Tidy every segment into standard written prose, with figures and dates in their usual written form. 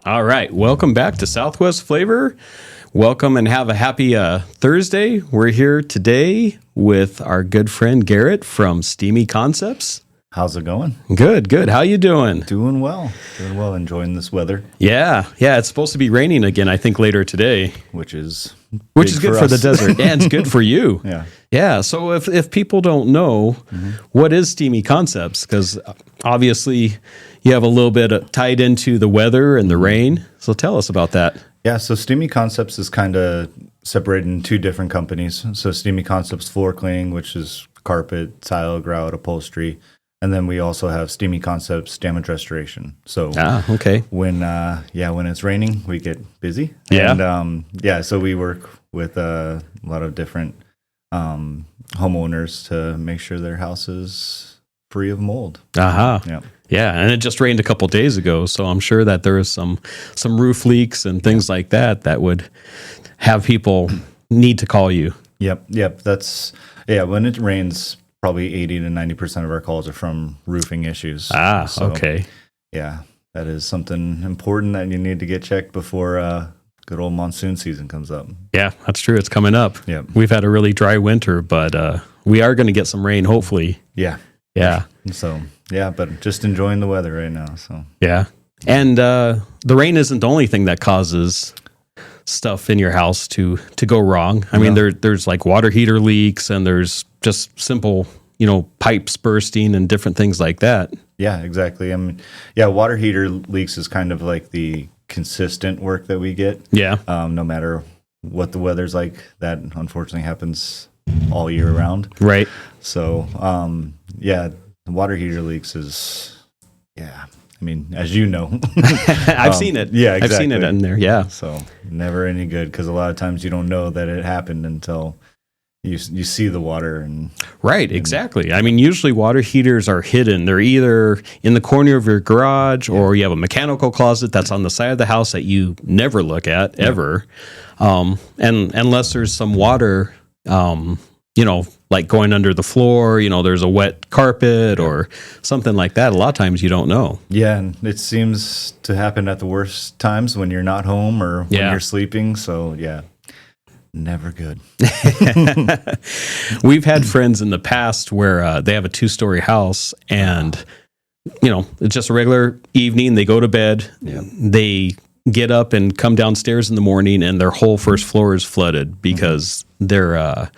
All right. Welcome back to Southwest Flavor. Welcome and have a happy Thursday. We're here today with our good friend Garrett from Steamy Concepts. How's it going? Good. How you doing? Doing well. Enjoying this weather. Yeah. It's supposed to be raining again, I think, later today. Which is good for the desert. And it's good for you. Yeah. So if people don't know, what is Steamy Concepts? Because obviously you have a little bit tied into the weather and the rain. So tell us about that. Yeah, so Steamy Concepts is kind of separated in two different companies. So Steamy Concepts Floor Cleaning, which is carpet, tile, grout, upholstery. And then we also have Steamy Concepts Damage Restoration. So when it's raining, we get busy. Yeah. And so we work with a lot of different homeowners to make sure their house is free of mold. Yeah, and it just rained a couple days ago, so I'm sure that there is some roof leaks and things like that would have people need to call you. Yep. That's when it rains, probably 80 to 90% of our calls are from roofing issues. Okay. Yeah, that is something important that you need to get checked before good old monsoon season comes up. Yeah, that's true. It's coming up. Yeah. We've had a really dry winter, but we are going to get some rain, hopefully. Yeah. So, but just enjoying the weather right now. So, yeah. And the rain isn't the only thing that causes stuff in your house to go wrong. I mean, there's like water heater leaks and there's just simple, pipes bursting and different things like that. Yeah, exactly. I mean, water heater leaks is kind of like the consistent work that we get. Yeah. No matter what the weather's like, that unfortunately happens all year round. Right. So, the water heater leaks is, I mean, as you know. I've seen it. Yeah, exactly. I've seen it in there, yeah. So, never any good, because a lot of times you don't know that it happened until you see the water. Right, exactly. I mean, usually water heaters are hidden. They're either in the corner of your garage or you have a mechanical closet that's on the side of the house that you never look at, ever. And unless there's some water, like going under the floor, there's a wet carpet or something like that. A lot of times you don't know. Yeah, and it seems to happen at the worst times when you're not home or when you're sleeping. So, never good. We've had friends in the past where they have a 2-story house and, it's just a regular evening. They go to bed. Yeah. They get up and come downstairs in the morning and their whole first floor is flooded because their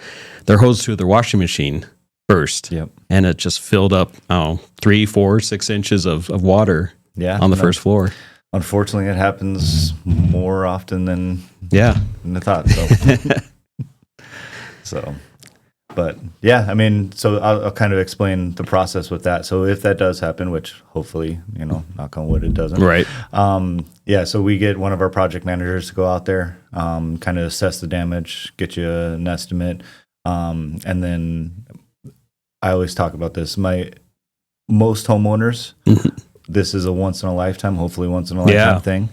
hose to their washing machine burst. Yep. And it just filled up 3, 4, 6 inches of water on the first floor. Unfortunately, it happens more often than I thought. So, I mean, so I'll kind of explain the process with that. So if that does happen, which hopefully, knock on wood, it doesn't. Right. So we get one of our project managers to go out there, kind of assess the damage, get you an estimate. And then I always talk about this. Most homeowners, this is a once in a lifetime, hopefully once in a lifetime thing.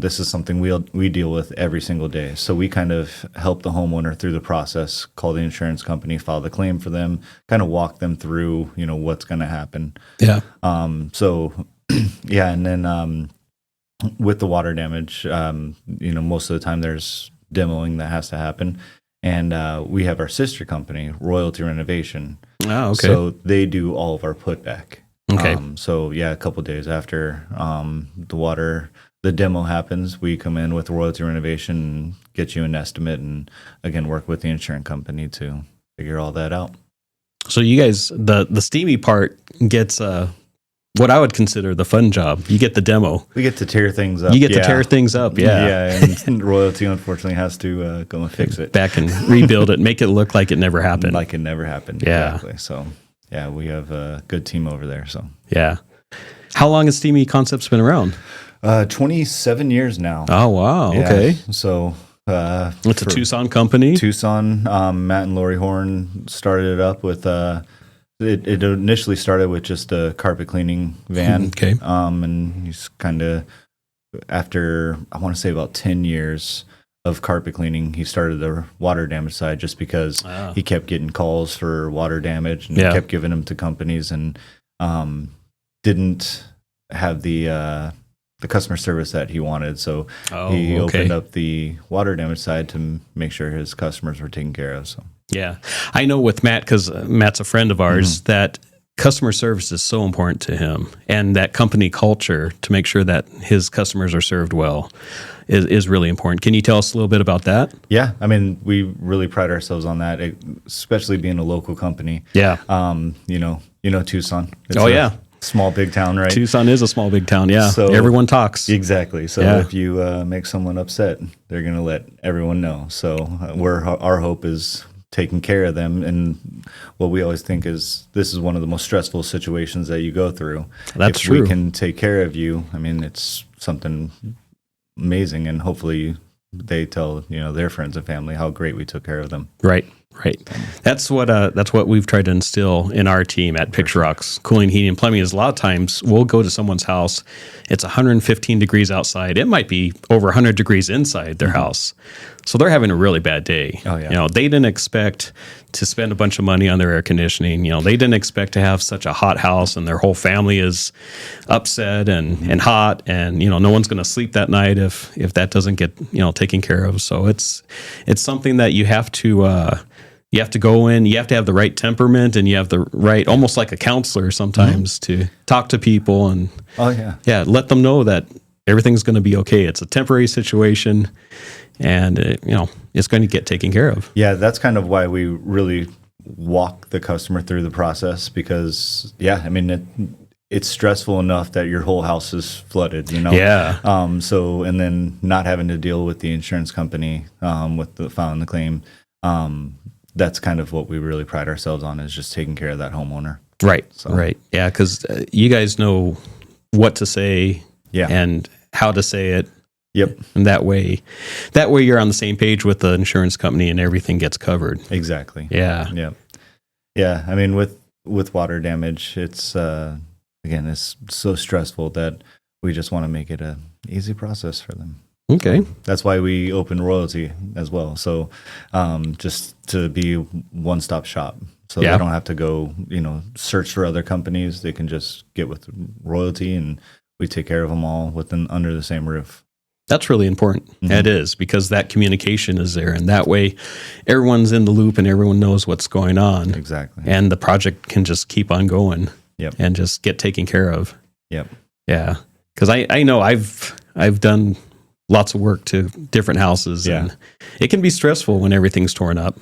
This is something we deal with every single day. So we kind of help the homeowner through the process, call the insurance company, file the claim for them, kind of walk them through, what's going to happen. Yeah. And then with the water damage, most of the time there's demoing that has to happen. And we have our sister company, Royalty Renovation. Oh, okay. So they do all of our putback. Okay. A couple of days after the demo happens, we come in with Royalty Renovation and get you an estimate and, again, work with the insurance company to figure all that out. So you guys, the steamy part gets what I would consider the fun job. You get the demo. We get to tear things up. You get to tear things up, and Royalty, unfortunately, has to go and fix it. Back and rebuild it, make it look like it never happened. Like it never happened, exactly. So, we have a good team over there. So, how long has Steamy Concepts been around? 27 yeyears now. Oh, wow. Okay. So, it's a Tucson company. Tucson. Matt and Lori Horn started it up with it initially started with just a carpet cleaning van. Okay. And he's kind of, after, I want to say about 10 years of carpet cleaning, he started the water damage side just because he kept getting calls for water damage and kept giving them to companies and didn't have the the customer service that he wanted. So Oh, he okay. opened up the water damage side to make sure his customers were taken care of. So Yeah. I know with Matt, because Matt's a friend of ours, that customer service is so important to him, and that company culture to make sure that his customers are served well is really important. Can you tell us a little bit about that? yeah, I mean, we really pride ourselves on that, especially being a local company. Yeah. You know Tucson. It's Oh, a yeah. small, big town, right? Tucson is a small, big town. Yeah. So- Everyone talks. Exactly. So Yeah. if you make someone upset, they're going to let everyone know. So our hope is taking care of them. And what we always think is this is one of the most stressful situations that you go through. That's if true. we can take care of you, I mean, it's something amazing. And hopefully they tell, their friends and family how great we took care of them. Right. That's what we've tried to instill in our team at Picture Rocks Cooling, Heating, and Plumbing. Is a lot of times we'll go to someone's house, it's 115 degrees outside. It might be over 100 degrees inside their house, so they're having a really bad day. Oh, yeah. They didn't expect to spend a bunch of money on their air conditioning. They didn't expect to have such a hot house, and their whole family is upset and hot, and no one's going to sleep that night if that doesn't get taken care of. So it's something that you have to. You have to go in, you have to have the right temperament, and you have the right, almost like a counselor sometimes, to talk to people and let them know that everything's going to be okay. It's a temporary situation, and it's going to get taken care of. Yeah, that's kind of why we really walk the customer through the process, because I mean it's stressful enough that your whole house is flooded, Yeah. So, and then not having to deal with the insurance company with the filing the claim. That's kind of what we really pride ourselves on, is just taking care of that homeowner. Right. Right. Yeah, because you guys know what to say and how to say it. Yep. And that way you're on the same page with the insurance company and everything gets covered. Exactly. Yeah. Yep. Yeah. I mean, with water damage, it's again, it's so stressful that we just want to make it a easy process for them. Okay. That's why we open royalty as well. So just to be one-stop shop. So they don't have to go, search for other companies. They can just get with royalty, and we take care of them all under the same roof. That's really important. It is, because that communication is there, and that way everyone's in the loop and everyone knows what's going on. Exactly. And the project can just keep on going. Yep. And just get taken care of. Yep. Yeah. Because I know I've done lots of work to different houses, and it can be stressful when everything's torn up.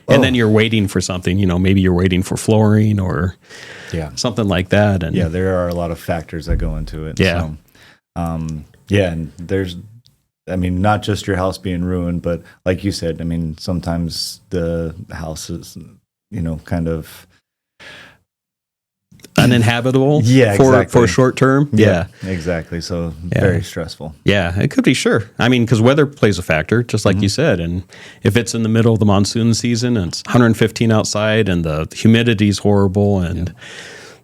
And then you're waiting for something, maybe you're waiting for flooring or something like that. And there are a lot of factors that go into it. Yeah. So, and there's, I mean, not just your house being ruined, but like you said, I mean, sometimes the house is, kind of uninhabitable for short term. Yeah, exactly. So very stressful. Yeah, it could be, sure. I mean, because weather plays a factor, just like you said. And if it's in the middle of the monsoon season and it's 115 outside and the humidity is horrible, and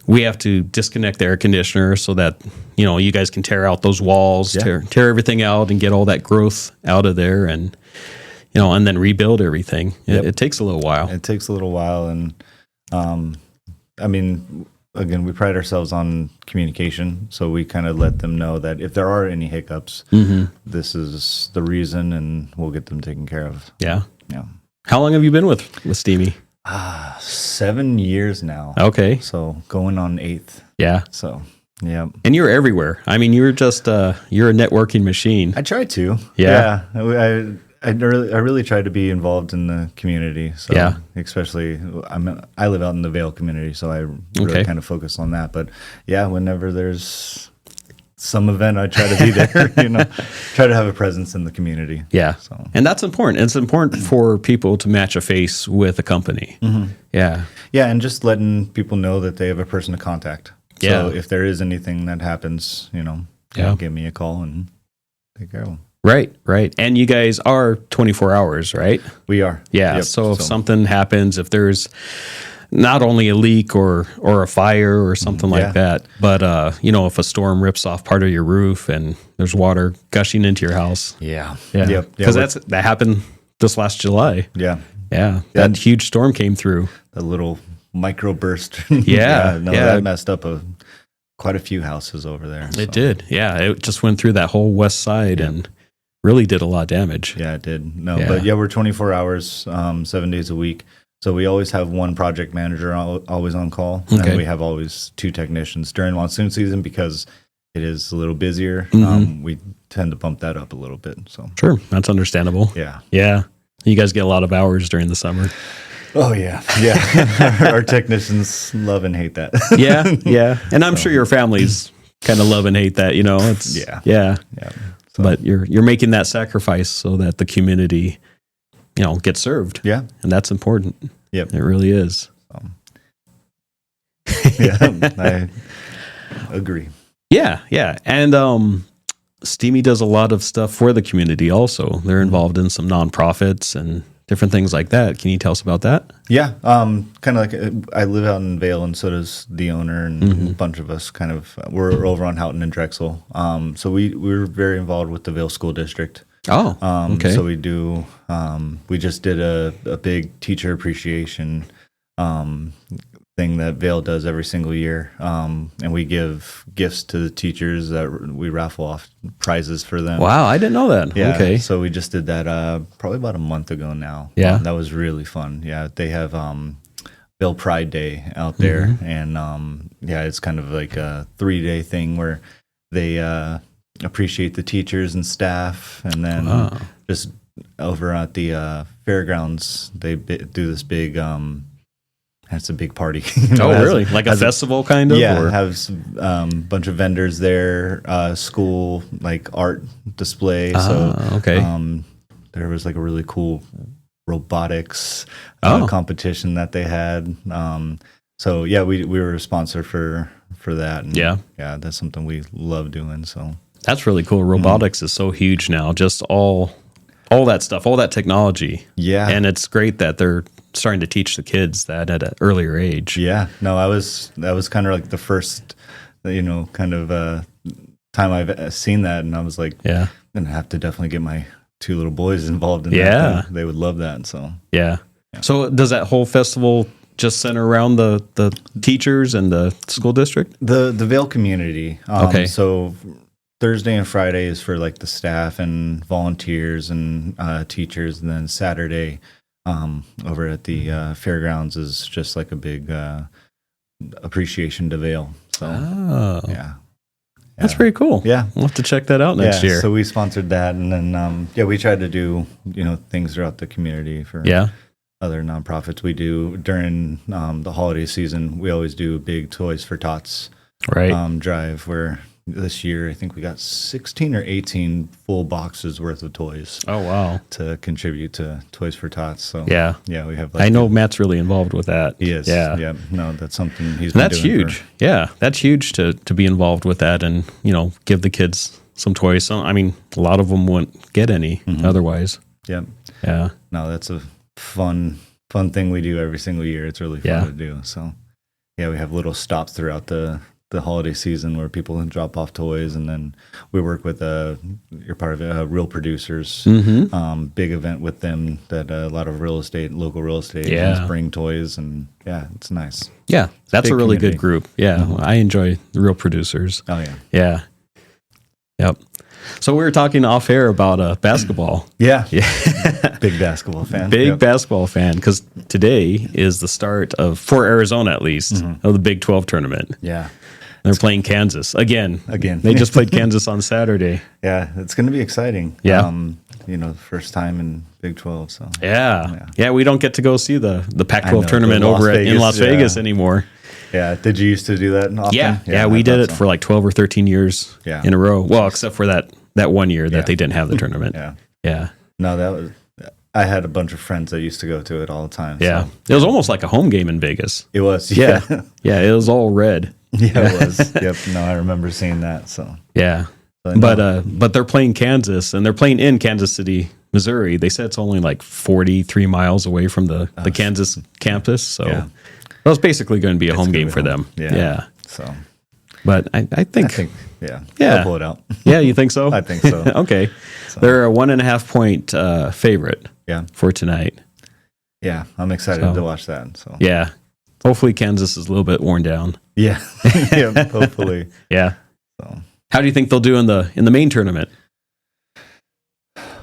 we have to disconnect the air conditioner so that, you guys can tear out those walls, tear everything out and get all that growth out of there, and, and then rebuild everything. It takes a little while. It takes a little while. And, I mean, again, we pride ourselves on communication, so we kind of let them know that if there are any hiccups, this is the reason, and we'll get them taken care of. Yeah. Yeah. How long have you been with Steamy? 7 years now. Okay. So going on 8th. Yeah. So, yeah. And you're everywhere. I mean, you're just you're a networking machine. I try to. Yeah. I really try to be involved in the community. So especially I live out in the Vail community, so I really kind of focus on that. But whenever there's some event, I try to be there, try to have a presence in the community. Yeah. So. And that's important. It's important for people to match a face with a company. Yeah. Yeah. And just letting people know that they have a person to contact. Yeah. So if there is anything that happens, give me a call and take care of them. Right. And you guys are 24 hours, right? We are. Yeah. Yep. So if something happens, if there's not only a leak or a fire or something like that, but if a storm rips off part of your roof and there's water gushing into your house. Yeah. Yep. Because that happened this last July. Yeah. Yeah. That huge storm came through. A little microburst. That messed up a quite a few houses over there. It did. Yeah. It just went through that whole west side and really did a lot of damage. Yeah, it did. No, but we're 24 hours, 7 days a week. So we always have one project manager always on call. Okay. And we have always 2 technicians during monsoon season because it is a little busier. We tend to bump that up a little bit. So Sure. That's understandable. yeah. Yeah. You guys get a lot of hours during the summer. Oh yeah. Yeah. Our technicians love and hate that. Yeah. Yeah. And I'm sure your families kind of love and hate that, it's yeah. So, But you're making that sacrifice so that the community, gets served. yeah. And that's important. Yep. It really is. Yeah. I agree. Yeah, yeah. And Steamy does a lot of stuff for the community also. They're involved in some nonprofits and different things like that. Can you tell us about that? Yeah. Kind of like I live out in Vail, and so does the owner and a bunch of us we're over on Houghton and Drexel. So we're very involved with the Vail School District. Oh, okay. So we do, we just did a big teacher appreciation thing that Vail does every single year. And we give gifts to the teachers that we raffle off prizes for them. Wow, I didn't know that. Yeah, Okay. so we just did that probably about a month ago now. Yeah. That was really fun. Yeah, they have Vail Pride Day out there. And it's kind of like a 3-day thing where they appreciate the teachers and staff. And then just over at the fairgrounds, they do this big... it's a big party. Really? Like a festival kind of? Yeah, or? has a bunch of vendors there, school, like art display. So okay. There was like a really cool robotics competition that they had. So yeah, we were a sponsor for that. And yeah, that's something we love doing. So that's really cool. Robotics is so huge now. Just all that stuff, all that technology. Yeah. And it's great that they're starting to teach the kids that at an earlier age. Yeah. No, that was kind of like the first, kind of time I've seen that. And I was like, I'm going to have to definitely get my 2 little boys involved in that. They would love that. So, yeah. So does that whole festival just center around the teachers and the school district? The Vail community. Okay. So Thursday and Friday is for like the staff and volunteers and teachers, and then Saturday over at the fairgrounds is just like a big appreciation to Vail. So yeah, that's pretty cool. Yeah, we'll have to check that out next year. So we sponsored that, and then we tried to do things throughout the community for other nonprofits. We do during the holiday season. We always do a big Toys for Tots drive where. This year, I think we got 16 or 18 full boxes worth of toys. Oh, wow. To contribute to Toys for Tots. So yeah, we have. I know Matt's really involved with that. He is. Yeah. No, that's something he's. That's huge. That's huge to be involved with that and give the kids some toys. So, I mean, a lot of them wouldn't get any otherwise. Yeah. Yeah. No, that's a fun thing we do every single year. It's really fun to do. So we have little stops throughout the holiday season where people can drop off toys, and then we work with you're part of it, Real Producers, big event with them that a lot of local real estate agents bring toys, and it's nice. Yeah, that's a really good group. Yeah, I enjoy the Real Producers. Oh yeah. Yeah. Yep. So we were talking off air about basketball. Yeah. Big basketball fan. Basketball fan, because today is the start for Arizona at least, of the Big 12 tournament. Yeah. They're playing Kansas again. They just played Kansas on Saturday. Yeah, it's going to be exciting. Yeah. The first time in Big 12. So yeah, we don't get to go see the Pac-12 tournament over in Las Vegas anymore. Yeah, did you used to do that often? Yeah, we did it for like 12 or 13 years in a row. Well, except for that 1 year that they didn't have the tournament. Yeah. No, I had a bunch of friends that used to go to it all the time. Yeah. So. It was almost like a home game in Vegas. It was. Yeah. Yeah, it was all red. Yeah, it was. Yep. No, I remember seeing that. So yeah, but they're playing Kansas, and they're playing in Kansas City, Missouri. They said it's only like 43 miles away from the Kansas campus, so well, it's basically going to be a home game for them. Yeah. So, but I think they'll pull it out. Yeah, you think so? I think so. Okay, so. They're a 1.5 point favorite. Yeah. For tonight. Yeah, I'm excited to watch that. So yeah. Hopefully Kansas is a little bit worn down. Yeah. Yeah, hopefully. Yeah. So. How do you think they'll do in the main tournament?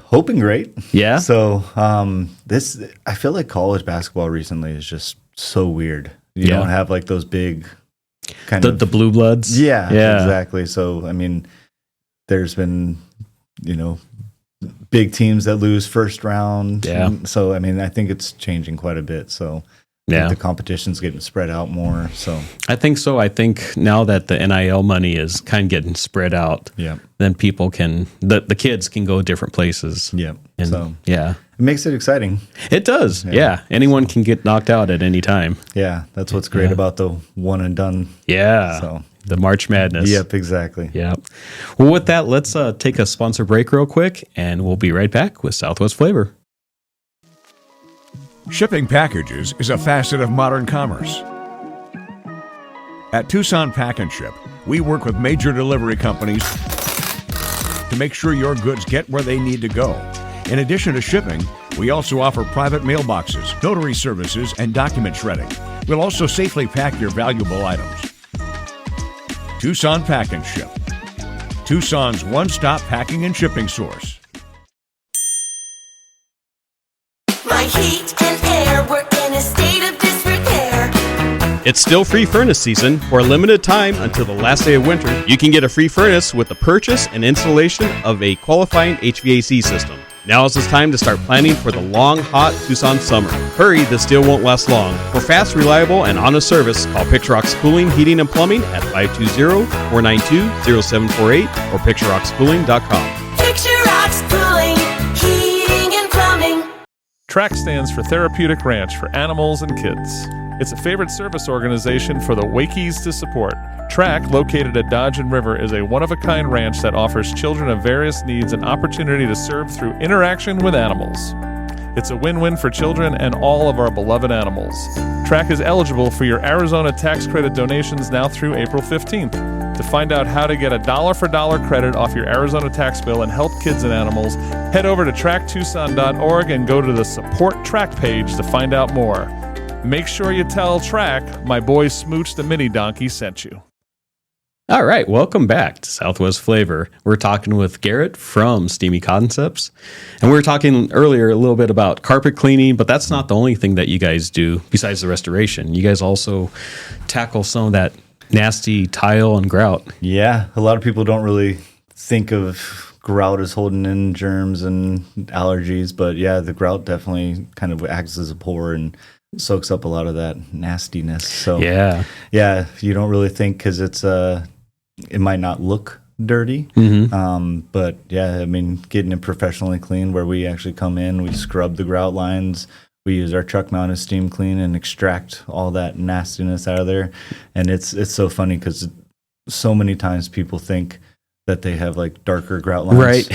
Hoping great. Yeah. So I feel like college basketball recently is just so weird. You don't have like those big kind of the blue bloods. Yeah, exactly. So I mean, there's been, big teams that lose first round. Yeah. So I mean, I think it's changing quite a bit. So the competition's getting spread out more. So I think so. I think now that the NIL money is kind of getting spread out, then people can the kids can go different places. Yeah. And, so it makes it exciting. It does. Yeah. Anyone can get knocked out at any time. Yeah. That's what's great about the one and done. Yeah. So the March Madness. Yep, exactly. Yep. Well, with that, let's take a sponsor break real quick, and we'll be right back with Southwest Flavor. Shipping packages is a facet of modern commerce. At Tucson Pack and Ship, we work with major delivery companies to make sure your goods get where they need to go. In addition to shipping, we also offer private mailboxes, notary services, and document shredding. We'll also safely pack your valuable items. Tucson Pack and Ship, Tucson's one-stop packing and shipping source. My heat and air were in a state of disrepair. It's still free furnace season. For a limited time until the last day of winter, you can get a free furnace with the purchase and installation of a qualifying HVAC system. Now is the time to start planning for the long, hot Tucson summer. Hurry, this deal won't last long. For fast, reliable, and honest service, call Pictureox Cooling, Heating, and Plumbing at 520-492-0748 or pictureoxcooling.com. Pictureox Cooling, Heating and Plumbing. TRAC stands for Therapeutic Ranch for Animals and Kids. It's a favorite service organization for the Wakies to support. TRAC, located at Dodge and River, is a one-of-a-kind ranch that offers children of various needs an opportunity to serve through interaction with animals. It's a win-win for children and all of our beloved animals. TRAC is eligible for your Arizona tax credit donations now through April 15th. To find out how to get a dollar-for-dollar credit off your Arizona tax bill and help kids and animals, head over to TRACTucson.org and go to the Support TRAC page to find out more. Make sure you tell TRAC my boy Smooch the Mini Donkey sent you. All right, welcome back to Southwest Flavor. We're talking with Garrett from Steamy Concepts. And we were talking earlier a little bit about carpet cleaning, but that's not the only thing that you guys do besides the restoration. You guys also tackle some of that nasty tile and grout. Yeah, a lot of people don't really think of grout as holding in germs and allergies, but yeah, the grout definitely kind of acts as a pore and soaks up a lot of that nastiness. So yeah, you don't really think because it's it might not look dirty, but yeah, I mean, getting it professionally cleaned, where we actually come in, we scrub the grout lines, we use our truck mounted steam clean and extract all that nastiness out of there. And it's so funny because so many times people think that they have like darker grout lines, right?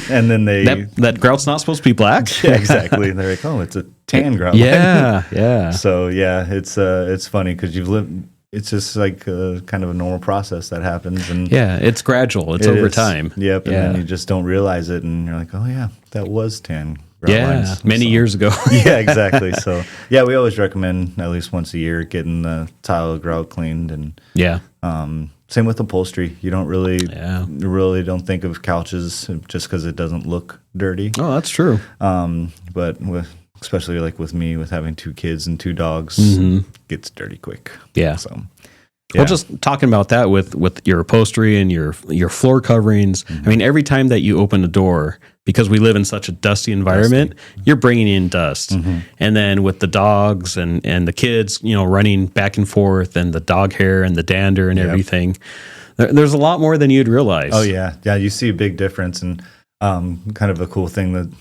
And then that grout's not supposed to be black. Yeah, exactly. They're like, oh, it's a tan grout line. Yeah. So yeah, it's funny because you've lived. It's just like kind of a normal process that happens, and yeah, it's gradual. It's over time. Yep, and then you just don't realize it, and you're like, oh yeah, that was tan grout lines. Many years ago. Yeah, exactly. So yeah, we always recommend at least once a year getting the tile grout cleaned, and same with upholstery. You don't really don't think of couches just because it doesn't look dirty. Oh, that's true. But especially like with me, with having 2 kids and 2 dogs, gets dirty quick. Yeah. So, well, just talking about that with your upholstery and your floor coverings. I mean, every time that you open a door, because we live in such a dusty environment, you're bringing in dust. And then with the dogs and the kids, running back and forth, and the dog hair and the dander and everything, there's a lot more than you'd realize. Oh yeah. You see a big difference, and kind of a cool thing that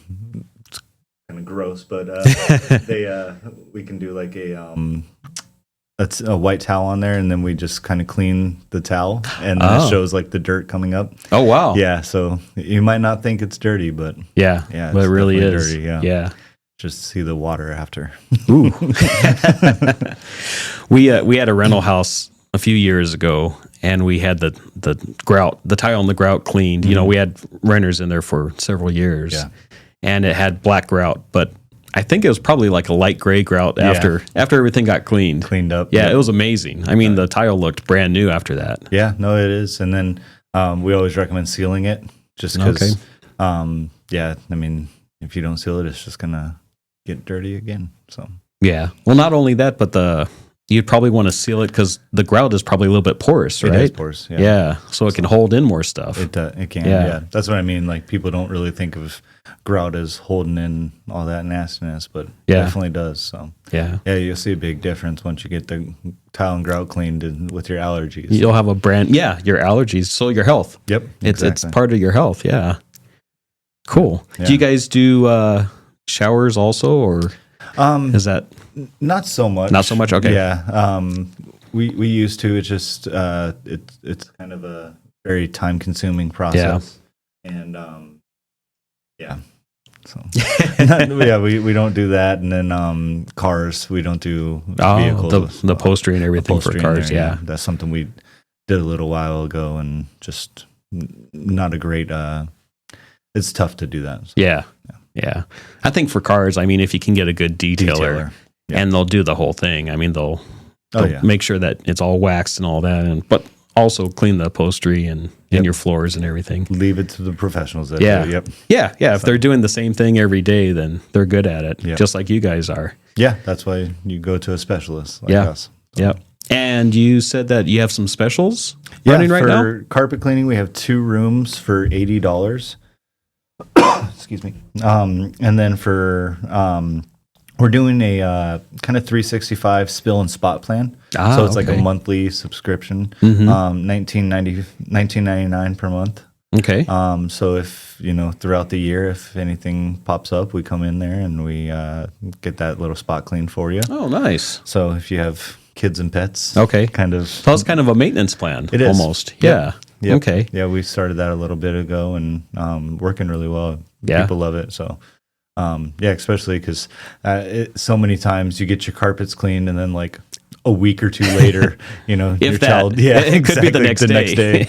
it's kind of gross, but we can do like that's a white towel on there, and then we just kind of clean the towel, and it shows like the dirt coming up. Oh wow! Yeah, so you might not think it's dirty, but yeah, but it really is dirty. Yeah. Just see the water after. Ooh. We had a rental house a few years ago, and we had the tile and the grout cleaned. We had renters in there for several years, and it had black grout, but I think it was probably like a light gray grout after everything got cleaned up. Yeah, it was amazing. I mean, the tile looked brand new after that. Yeah, no, it is. And then we always recommend sealing it, just because. I mean, if you don't seal it, it's just gonna get dirty again. So yeah. Well, not only that, but you'd probably want to seal it because the grout is probably a little bit porous, right? It is porous. Yeah. So it can hold in more stuff. It can. Yeah. That's what I mean. Like, people don't really think of grout as holding in all that nastiness, but it definitely does. So yeah, you'll see a big difference once you get the tile and grout cleaned with your allergies. You'll have your allergies, so your health. Yep, it's part of your health. Yeah, cool. Yeah. Do you guys do showers also, or is that not so much? Not so much. Okay. Yeah. We used to. It's just it's kind of a very time consuming process. Yeah. And So we don't do that. And then cars, we don't do vehicles. The upholstery and everything for cars. Yeah, that's something we did a little while ago, and just not a great. It's tough to do that. So. Yeah. I think for cars, I mean, if you can get a good detailer. And they'll do the whole thing. I mean, they'll make sure that it's all waxed and all that, but also clean the upholstery and your floors and everything. Leave it to the professionals. That do. Yep. Yeah. If they're doing the same thing every day, then they're good at it, just like you guys are. Yeah, that's why you go to a specialist like us. So. Yep. And you said that you have some specials running right now? For carpet cleaning, we have 2 rooms for $80. Excuse me. And then for... we're doing a kind of 365 spill and spot plan. So it's like a monthly subscription, $19.99 per month. Okay. So if, throughout the year, if anything pops up, we come in there and we get that little spot cleaned for you. Oh, nice. So if you have kids and pets, so it's kind of a maintenance plan. It is. Almost. Yeah. Yep. Okay. Yeah, we started that a little bit ago and working really well. Yeah. People love it. So. Especially because so many times you get your carpets cleaned and then like a week or 2 later, your child, it could be the next day.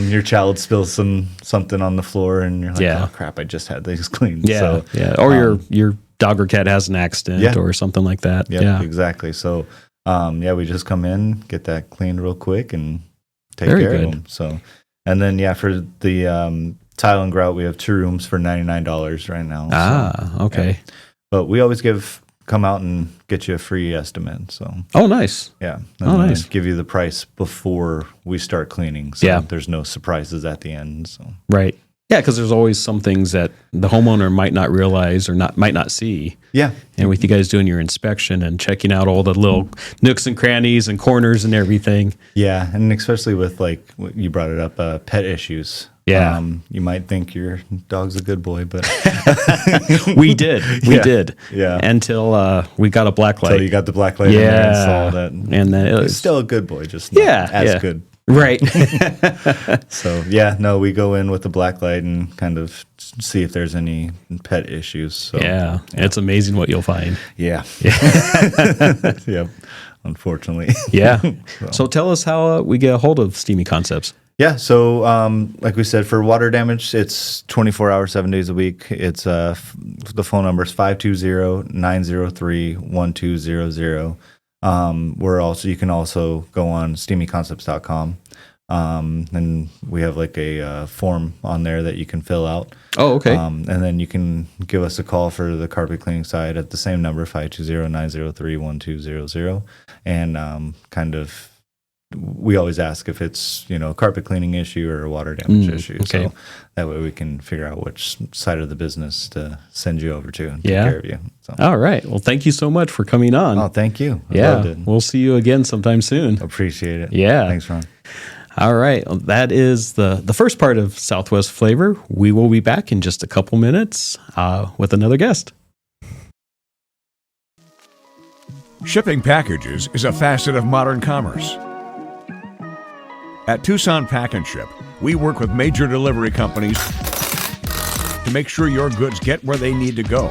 Your child spills something on the floor and you're like, oh crap, I just had these cleaned. Yeah, or your dog or cat has an accident or something like that. Yeah, exactly. So we just come in, get that cleaned real quick and take care of them. So, and then for the tile and grout, we have 2 rooms for $99 right now. Okay. Yeah. But we always come out and get you a free estimate. So. Oh, nice. Yeah. Nice. Give you the price before we start cleaning. So there's no surprises at the end. So. Right. Yeah, because there's always some things that the homeowner might not realize or might not see. Yeah. And with you guys doing your inspection and checking out all the little nooks and crannies and corners and everything. Yeah, and especially with you brought it up, pet issues. Yeah. You might think your dog's a good boy, but we did. Yeah. Until we got a black light. Until you got the black light and saw that. And then it was still a good boy, just not as good. Right. So, we go in with the black light and kind of see if there's any pet issues. So, it's amazing what you'll find. Yeah. Yep. Unfortunately. Yeah. So tell us how we get a hold of Steamy Concepts. Yeah. So, like we said, for water damage, it's 24 hours, 7 days a week. It's the phone number is 520-903-1200. You can also go on steamyconcepts.com. And we have like a form on there that you can fill out. Oh, okay. And then you can give us a call for the carpet cleaning side at the same number, 520-903-1200. And we always ask if it's, a carpet cleaning issue or a water damage issue. Okay. So that way we can figure out which side of the business to send you over to and take Yeah. care of you. So. All right. Well, thank you so much for coming on. Oh, thank you. I Yeah. loved it. We'll see you again sometime soon. Appreciate it. Yeah. Thanks, Ron. All right. Well, that is the first part of Southwest Flavor. We will be back in just a couple minutes with another guest. Shipping packages is a facet of modern commerce. At Tucson Pack and Ship, we work with major delivery companies to make sure your goods get where they need to go.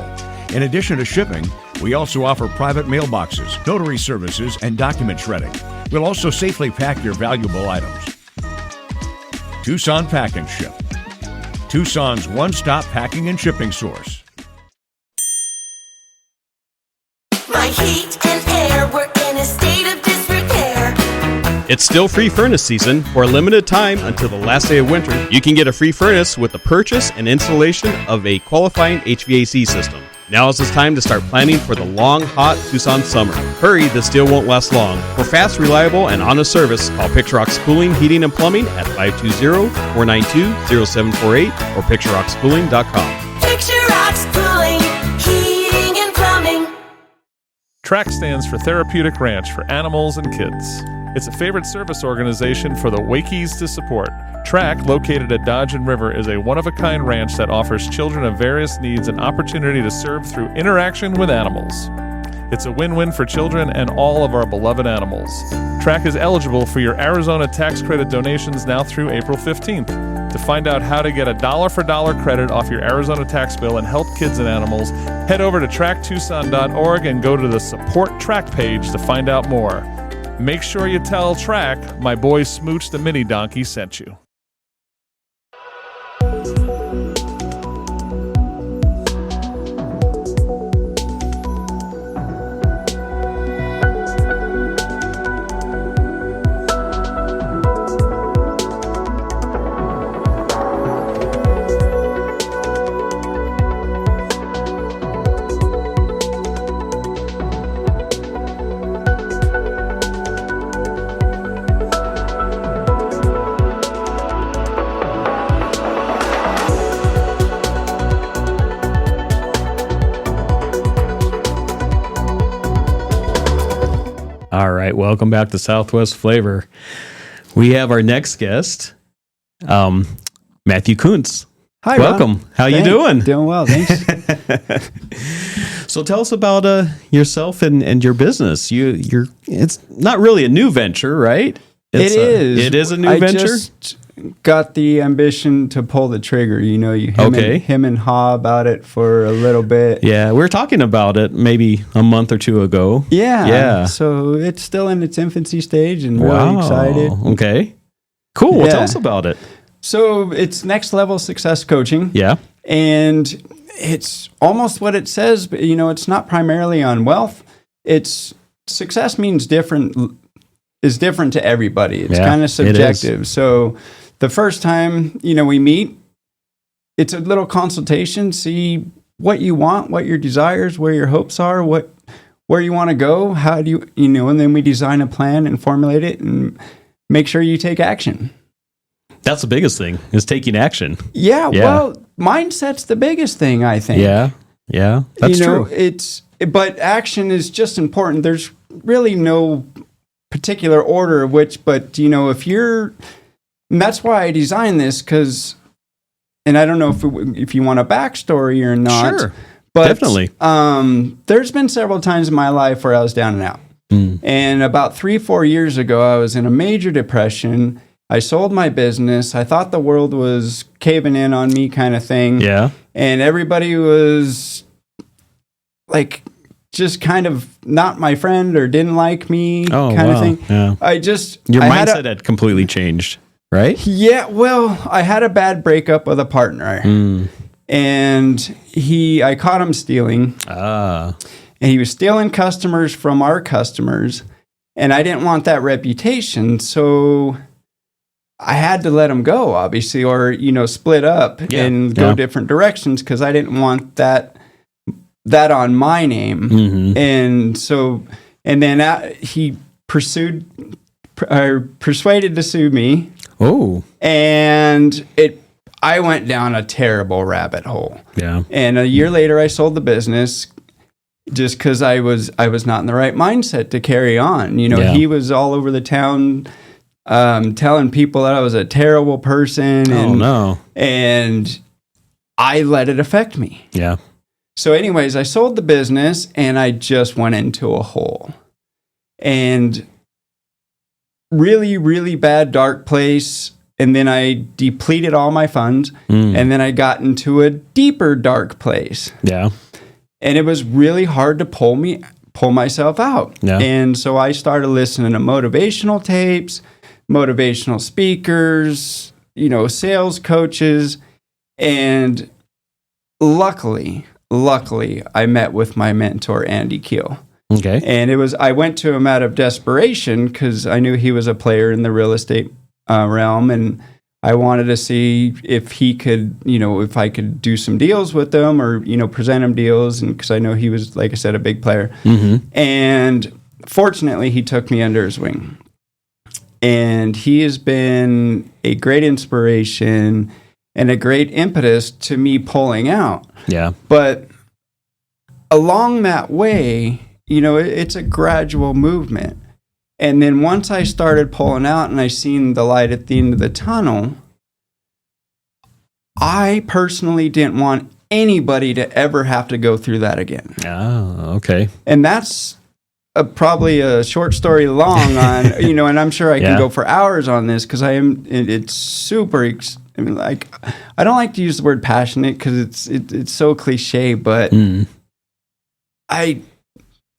In addition to shipping, we also offer private mailboxes, notary services, and document shredding. We'll also safely pack your valuable items. Tucson Pack and Ship, Tucson's one-stop packing and shipping source. heat and air were in a state of disrepair. It's still free furnace season. For a limited time until the last day of winter, you can get a free furnace with the purchase and installation of a qualifying HVAC system. Now is the time to start planning for the long, hot Tucson summer. Hurry, this deal won't last long. For fast, reliable, and honest service, call Picture Rocks Cooling, Heating, and Plumbing at 520-492-0748 or picturerockschooling.com. Picture Rocks Cooling, Heating and Plumbing. TRAC stands for Therapeutic Ranch for Animals and Kids. It's a favorite service organization for the Wakies to support. TRAC, located at Dodge and River, is a one-of-a-kind ranch that offers children of various needs an opportunity to serve through interaction with animals. It's a win-win for children and all of our beloved animals. TRAC is eligible for your Arizona tax credit donations now through April 15th. To find out how to get a dollar-for-dollar credit off your Arizona tax bill and help kids and animals, head over to tractucson.org and go to the Support TRAC page to find out more. Make sure you tell TRAC my boy Smooch the Mini Donkey sent you. All right, welcome back to Southwest Flavor. We have our next guest, Matthew Kuntz. Hi, welcome. Rob. How you doing? Doing well, thanks. So tell us about yourself and your business. You're it's not really a new venture, right? It is a new I venture. Just got the ambition to pull the trigger. You know, him and Ha about it for a little bit. Yeah, we were talking about it maybe a month or two ago. Yeah. So it's still in its infancy stage and really excited. Okay. Cool. Well, tell us about it. So it's Next Level Success Coaching. Yeah. And it's almost what it says, but it's not primarily on wealth. It's success means is different to everybody. It's kind of subjective. So the first time, we meet, it's a little consultation, see what you want, what your desires, where your hopes are, where you want to go, how do you, and then we design a plan and formulate it and make sure you take action. That's the biggest thing, is taking action. Yeah. Well, mindset's the biggest thing, I think. Yeah. That's true. But action is just important. There's really no particular order of which, but and that's why I designed this, and I don't know if you want a backstory or not. Sure, but definitely. There's been several times in my life where I was down and out. And about 3-4 years ago, I was in a major depression. I sold my business. I thought the world was caving in on me, kind of thing. Yeah. And everybody was like just kind of not my friend or didn't like me, kind of thing. Yeah. Your mindset had completely changed, right? Yeah. Well, I had a bad breakup with a partner, and I caught him stealing. And he was stealing customers from our customers, and I didn't want that reputation, so I had to let him go, obviously, or split up and go different directions, because I didn't want that on my name. And so, and then he persuaded to sue me. Oh, and I went down a terrible rabbit hole. Yeah. And a year later, I sold the business just because I was not in the right mindset to carry on. He was all over the town telling people that I was a terrible person. And I let it affect me. Yeah. So anyways, I sold the business and I just went into a hole. And really, really bad, dark place. And then I depleted all my funds. And then I got into a deeper, dark place. Yeah. And it was really hard to pull myself out. Yeah. And so I started listening to motivational tapes, motivational speakers, sales coaches. And luckily, I met with my mentor, Andy Keel. Okay. And I went to him out of desperation because I knew he was a player in the real estate realm, and I wanted to see if he could, if I could do some deals with him or, present him deals. And because I know he was, like I said, a big player. Mm-hmm. And fortunately, he took me under his wing. And he has been a great inspiration and a great impetus to me pulling out. Yeah. But along that way, it's a gradual movement. And then once I started pulling out and I seen the light at the end of the tunnel, I personally didn't want anybody to ever have to go through that again. Oh, okay. And that's probably a short story long on, and I'm sure I can go for hours on this because it's super, I don't like to use the word passionate because it's so cliche, but I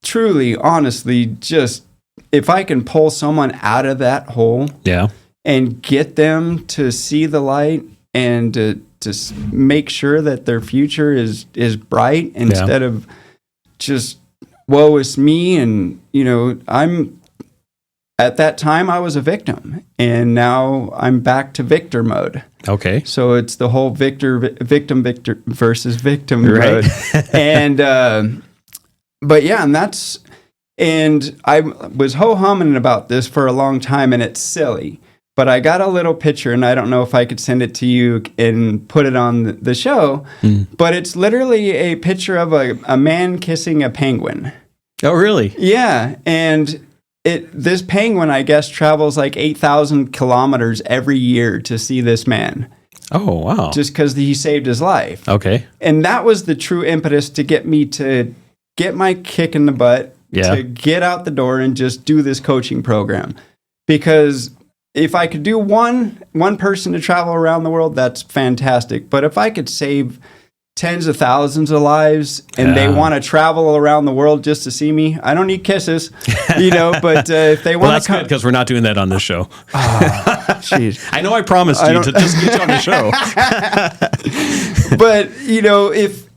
truly, honestly, just, if I can pull someone out of that hole and get them to see the light and to make sure that their future is bright instead of just, woe is me. And, at that time I was a victim and now I'm back to victor mode. Okay. So it's the whole victim versus victim mode. And, but yeah, and I was ho-humming about this for a long time, and it's silly. But I got a little picture, and I don't know if I could send it to you and put it on the show. But it's literally a picture of a man kissing a penguin. Oh, really? Yeah, and this penguin, I guess, travels like 8,000 kilometers every year to see this man. Oh, wow. Just because he saved his life. Okay. And that was the true impetus to get me to get my kick in the butt, to get out the door and just do this coaching program. Because if I could do one person to travel around the world, that's fantastic. But if I could save tens of thousands of lives and they want to travel around the world just to see me, I don't need kisses, but if they want to come... good because we're not doing that on this show. Jeez. I know I promised you to just get you on the show. But, if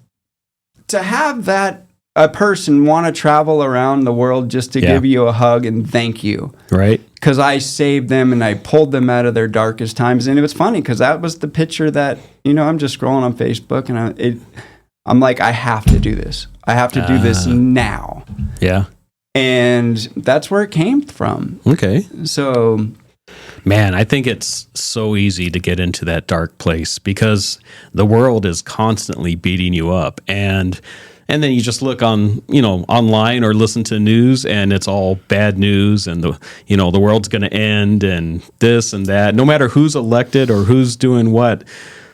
to have that, a person want to travel around the world just to give you a hug and thank you. Right. Because I saved them and I pulled them out of their darkest times. And it was funny because that was the picture that, I'm just scrolling on Facebook and I'm like, I have to do this. I have to do this now. Yeah. And that's where it came from. Okay. So... Man, I think it's so easy to get into that dark place because the world is constantly beating you up. And then you just look on, online or listen to news and it's all bad news and the world's going to end and this and that. No matter who's elected or who's doing what,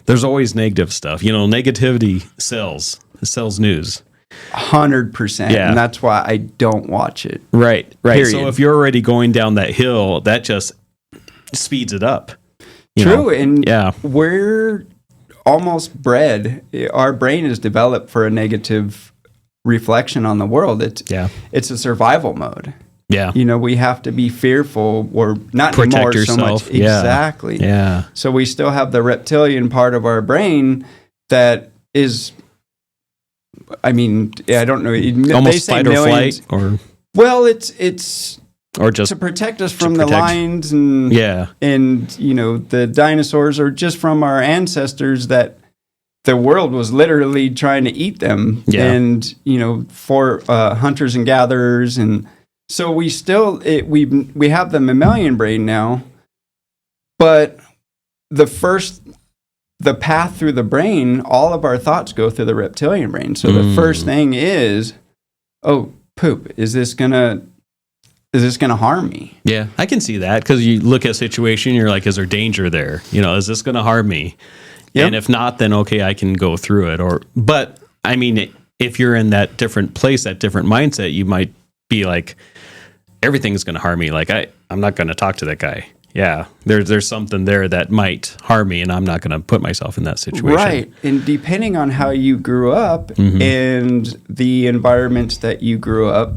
there's always negative stuff. Negativity sells news. 100%. Yeah. And that's why I don't watch it. Right. Period. So if you're already going down that hill, that just speeds it up. True. And we're almost bred. Our brain is developed for a negative reflection on the world. It's a survival mode. Yeah. We have to be fearful or not protect anymore yourself. So much. Exactly. Yeah. So we still have the reptilian part of our brain that is, I don't know. Almost fight or flight or... Well, it's or just to protect us from the lions and the dinosaurs, or just from our ancestors that the world was literally trying to eat them. And for hunters and gatherers, and so we still we have the mammalian brain now, but the path through the brain, all of our thoughts go through the reptilian brain. So the first thing is, oh, poop, is this gonna harm me? Yeah, I can see that because you look at a situation, you're like, is there danger there? Is this going to harm me? Yep. And if not, then okay, I can go through it. But if you're in that different place, that different mindset, you might be like, everything's going to harm me. Like I'm not going to talk to that guy. Yeah, there's something there that might harm me, and I'm not going to put myself in that situation. Right, and depending on how you grew up and the environments that you grew up,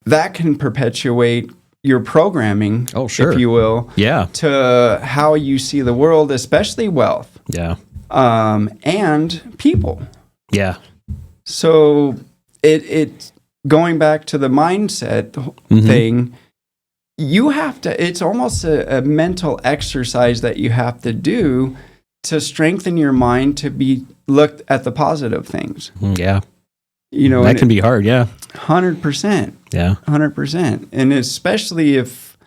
that can perpetuate your programming, if you will, to how you see the world, especially wealth, and people. Yeah. So going back to the mindset thing, you have to, it's almost a mental exercise that you have to do to strengthen your mind to be looked at the positive things. Yeah. You know, That can be hard. Yeah. 100%. Yeah. 100%. And especially if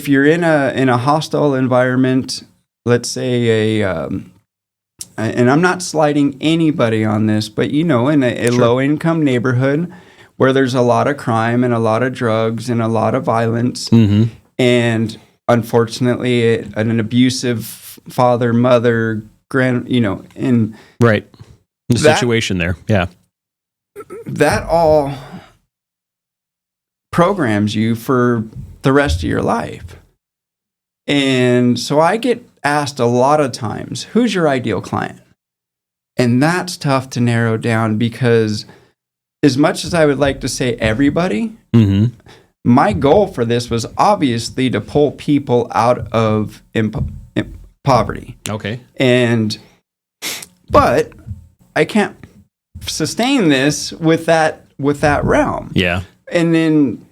you're in a hostile environment, let's say and I'm not slighting anybody on this, but in a low income neighborhood where there's a lot of crime and a lot of drugs and a lot of violence, and unfortunately an abusive father, mother, in right. The situation there. Yeah. That all programs you for the rest of your life. And so I get asked a lot of times, who's your ideal client? And that's tough to narrow down because as much as I would like to say everybody, my goal for this was obviously to pull people out of poverty. Okay. But I can't sustain this with that realm. Yeah. And then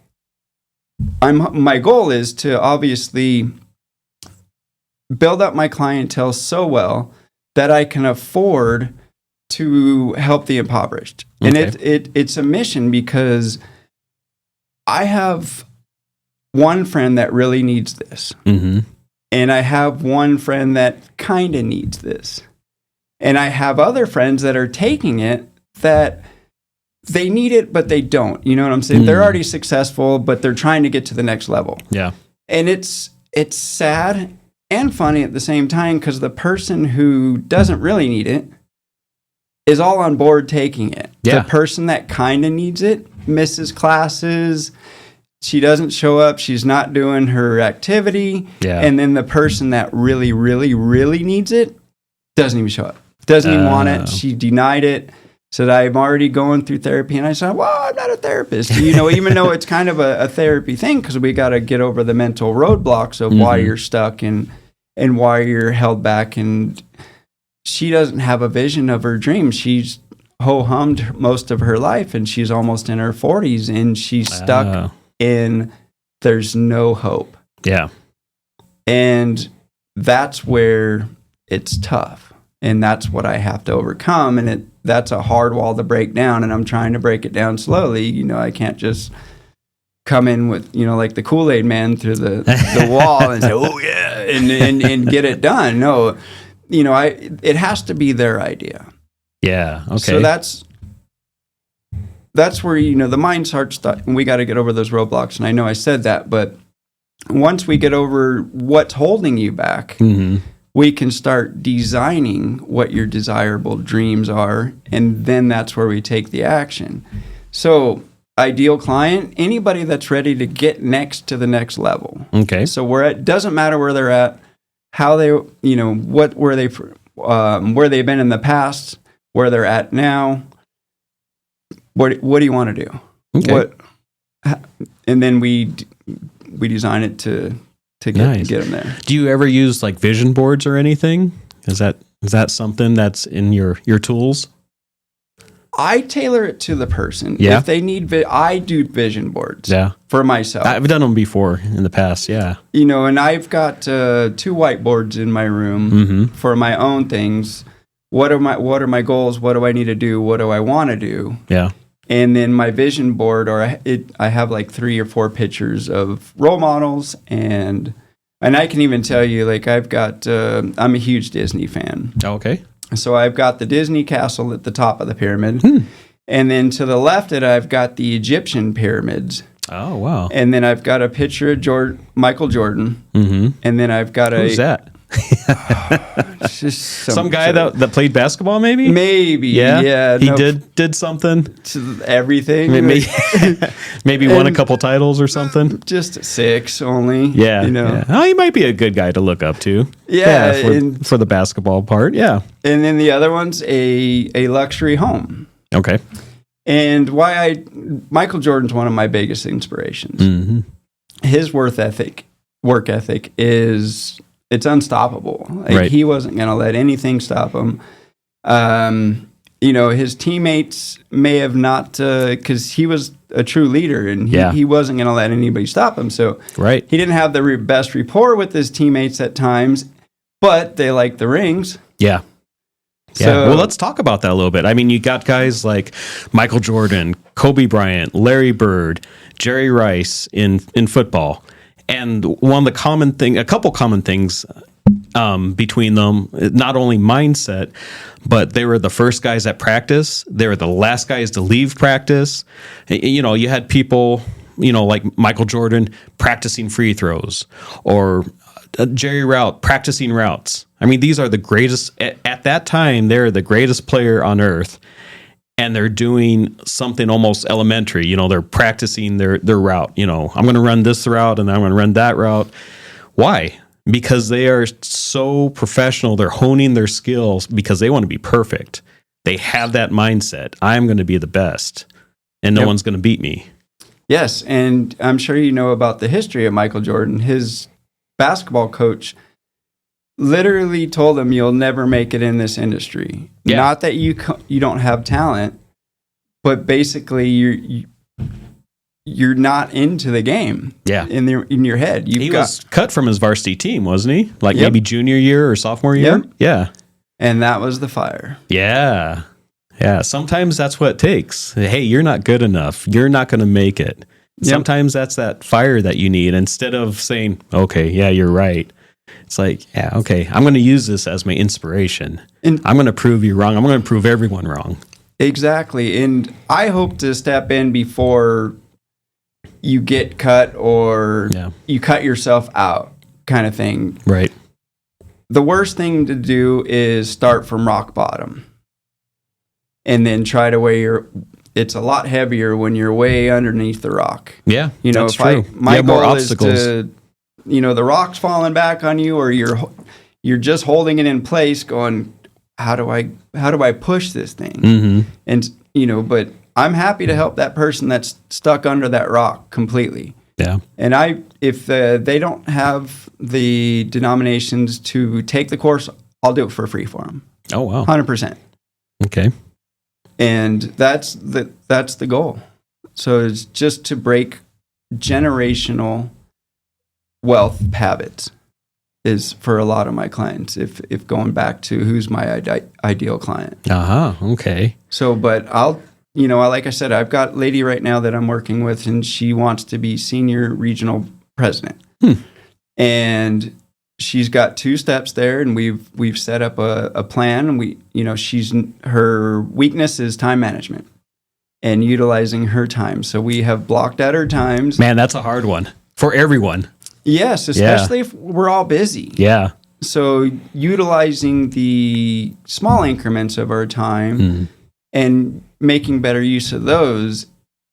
my goal is to obviously build up my clientele so well that I can afford to help the impoverished. And it's a mission because I have one friend that really needs this. And I have one friend that kind of needs this. And I have other friends that are taking it that they need it, but they don't. You know what I'm saying? They're already successful, but they're trying to get to the next level. Yeah. And it's sad and funny at the same time because the person who doesn't really need it is all on board taking it. Yeah. The person that kind of needs it misses classes. She doesn't show up. She's not doing her activity. Yeah. And then the person that really, really, really needs it doesn't even show up. Doesn't even want it. She denied it. Said, I'm already going through therapy. And I said, well, I'm not a therapist. Even though it's kind of a therapy thing because we got to get over the mental roadblocks of why you're stuck and why you're held back. And she doesn't have a vision of her dream. She's ho-hummed most of her life and she's almost in her 40s and she's stuck in there's no hope. Yeah. And that's where it's tough. And that's what I have to overcome. And that's a hard wall to break down. And I'm trying to break it down slowly. I can't just come in with, like the Kool-Aid man through the wall and say, oh yeah, and get it done. No, it has to be their idea. Yeah. Okay. So that's where, the mind starts, and we got to get over those roadblocks. And I know I said that, but once we get over what's holding you back, we can start designing what your desirable dreams are, and then that's where we take the action. So, ideal client, anybody that's ready to get next to the next level. Okay. So doesn't matter where they're at, how they, where they've been in the past, where they're at now. What do you want to do? Okay. And then we design it to get them there. Do you ever use like vision boards or anything? Is that something that's in your tools? I tailor it to the person. Yeah. If they need, I do vision boards. Yeah. For myself. I've done them before in the past. Yeah. And I've got 2 whiteboards in my room for my own things. What are my goals? What do I need to do? What do I want to do? Yeah. And then my vision board, I have like 3 or 4 pictures of role models, and I can even tell you, like I've got, I'm a huge Disney fan. Okay. So I've got the Disney castle at the top of the pyramid, and then to the left of it, I've got the Egyptian pyramids. Oh wow! And then I've got a picture of Michael Jordan, and then I've got Who's that? Just some guy that played basketball, maybe. Yeah. He did something. Everything. Maybe won a couple titles or something. Just 6 only. Yeah. Yeah. Oh, he might be a good guy to look up to. Yeah. For the basketball part. Yeah. And then the other one's a luxury home. Okay. And Michael Jordan's one of my biggest inspirations. His work ethic is. It's unstoppable. Like, he wasn't going to let anything stop him. his teammates may have not, because he was a true leader and he wasn't going to let anybody stop him. So Right. he didn't have the best rapport with his teammates at times, but they liked the rings. Yeah. Yeah. So- Well, let's talk about that a little bit. I mean, you got guys like Michael Jordan, Kobe Bryant, Larry Bird, Jerry Rice in football. And a couple common things between them, not only mindset, but they were the first guys at practice. They were the last guys to leave practice. You had people, like Michael Jordan practicing free throws, or Jerry Route practicing routes. I mean, these are the greatest at that time. They're the greatest player on earth, and they're doing something almost elementary. They're practicing their route. I'm going to run this route, and I'm going to run that route. Why? Because they are so professional. They're honing their skills because they want to be perfect. They have that mindset. I'm going to be the best, and no one's going to beat me. Yes, and I'm sure you know about the history of Michael Jordan. His basketball coach literally told him, "You'll never make it in this industry." Yeah. Not that you don't have talent, but basically you're not into the game. Yeah. in your head, He was cut from his varsity team, wasn't he? Like Yep. maybe junior year or sophomore year? Yep. Yeah. and that was the fire. Yeah. Yeah. Sometimes that's what it takes. Hey, you're not good enough. You're not going to make it. Yep. Sometimes that's that fire that you need. Instead of saying, okay, yeah, you're right. It's like, yeah, okay, I'm going to use this as my inspiration. And I'm going to prove you wrong. I'm going to prove everyone wrong. exactly, and I hope to step in before you get cut or you cut yourself out, kind of thing. Right. The worst thing to do is start from rock bottom and then try to it's a lot heavier when you're way underneath the rock. Yeah, that's true. My more goal is obstacles. to, the rock's falling back on you, or you're just holding it in place going, how do I push this thing? Mm-hmm. And, but I'm happy to help that person that's stuck under that rock completely. Yeah. And if they don't have the denominations to take the course, I'll do it for free for them. Oh, wow. 100%. Okay. And that's the goal. So it's just to break generational wealth habits is for a lot of my clients. If going back to who's my ideal client. Okay. So, but like I said, I've got a lady right now that I'm working with, and she wants to be senior regional president. And she's got 2 steps there, and we've set up a plan. Her weakness is time management and utilizing her time. So we have blocked out her times. Man, that's a hard one for everyone. Yes, especially if we're all busy. Yeah. So utilizing the small increments of our time and making better use of those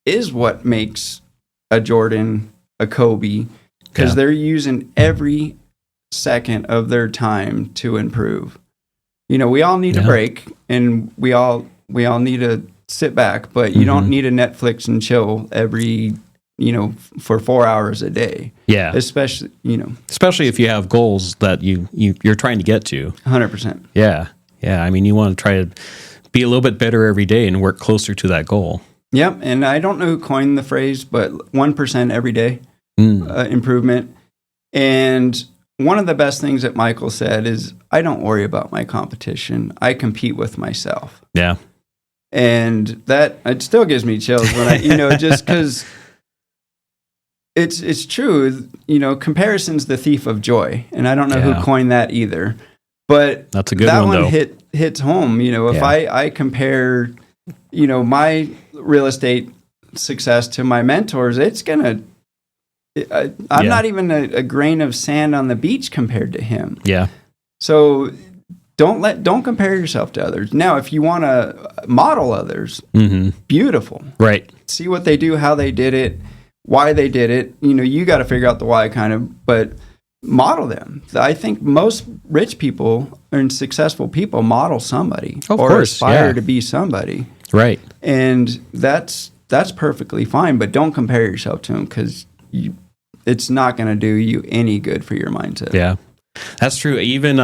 is what makes a Jordan, a Kobe, because they're using every second of their time to improve. We all need a break, and we all need to sit back, but you don't need to Netflix and chill every for 4 hours a day. Yeah. Especially if you have goals that you're trying to get to. 100%. Yeah. Yeah. I mean, you want to try to be a little bit better every day and work closer to that goal. Yep. And I don't know who coined the phrase, but 1% every day improvement. And one of the best things that Michael said is, I don't worry about my competition. I compete with myself. Yeah. And that, it still gives me chills when I, just because it's true, comparison's the thief of joy. And I don't know who coined that either, but that's a good that one though. hits home. If I compare, my real estate success to my mentors, it's gonna. I'm not even a grain of sand on the beach compared to him. Yeah. So don't compare yourself to others. Now, if you want to model others, beautiful. Right. See what they do, how they did it, why they did it. You got to figure out the why kind of, but model them. I think most rich people and successful people model somebody aspire to be somebody. Right. And that's perfectly fine, but don't compare yourself to them because it's not going to do you any good for your mindset. Yeah, that's true. Even